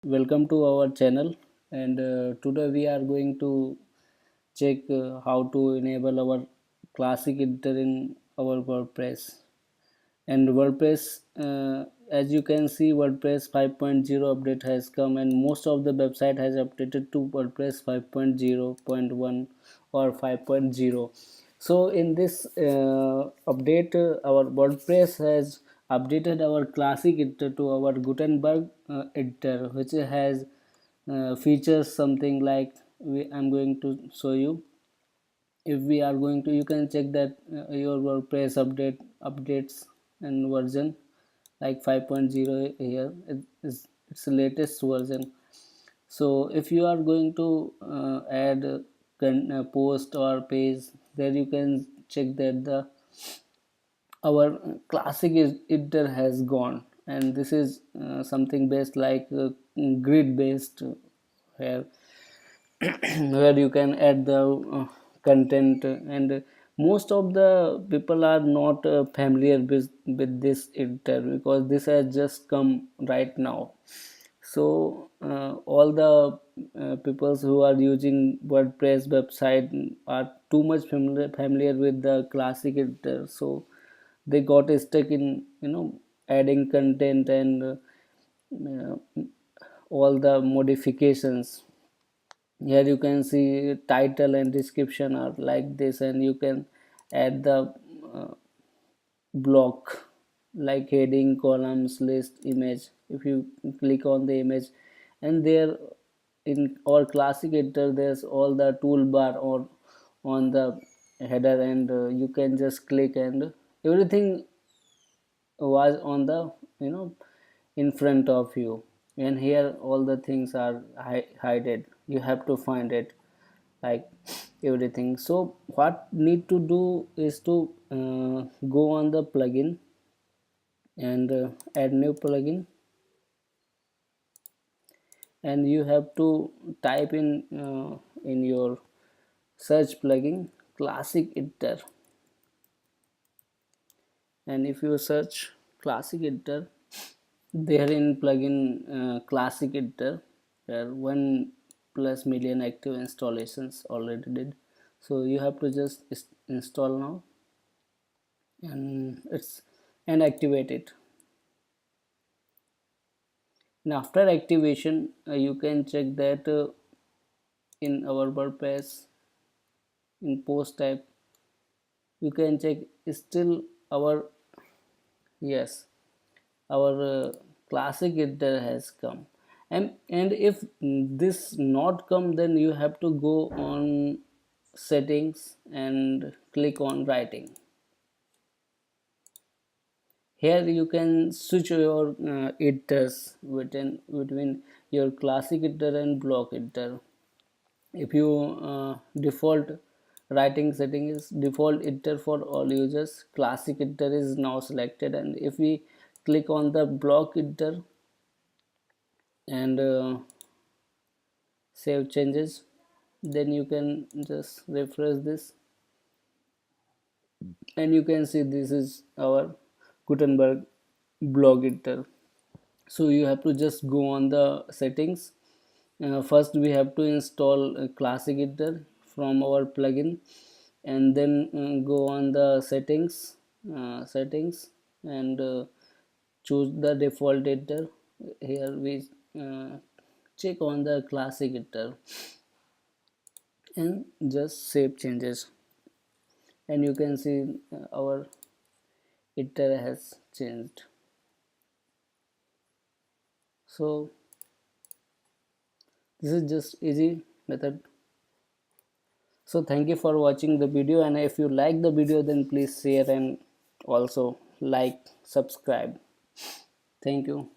Welcome to our channel, and today we are going to check how to enable our classic editor in our WordPress. And WordPress, as you can see, WordPress 5.0 update has come, and most of the website has updated to WordPress 5.0.1 or 5.0. So in this update, our WordPress has updated our classic editor to our Gutenberg editor, which has features something like I'm going to show you. If we are going to, you can check that your WordPress updates and version like 5.0 here. It's the latest version. So if you are going to add a post or page, there you can check that the our classic editor has gone, and this is something based like grid based, where where you can add the content, and most of the people are not familiar with this editor because this has just come right now. So all the peoples who are using WordPress website are too much familiar with the classic editor, so they got stuck in adding content and all the modifications. Here you can see title and description are like this, and you can add the uh, block like heading, columns, list, image. If you click on the image, and there in our classic editor there's all the toolbar or on the header, and you can just click and everything was on the in front of you, and here all the things are hidden. You have to find it like everything. So what need to do is to go on the plugin and add new plugin, and you have to type in your search plugin classic editor. And if you search classic editor, there in plugin classic editor, where 1 plus million active installations already did. So you have to just install now, and activate it. And after activation, you can check that in our WordPress in post type, you can check still our, yes, our classic editor has come. And if this not come, then you have to go on settings and click on writing. Here you can switch your editors between your classic editor and block editor. If you default writing setting is default editor for all users, classic editor is now selected, and if we click on the block editor and save changes, then you can just refresh this, and you can see this is our Gutenberg blog editor. So you have to just go on the settings. First we have to install a classic editor from our plugin, and then go on the settings and choose the default editor. Here we uh, check on the classic editor and just save changes, and you can see our editor has changed. So this is just easy method. So thank you for watching the video, and if you like the video, then please share and also like, subscribe. Thank you.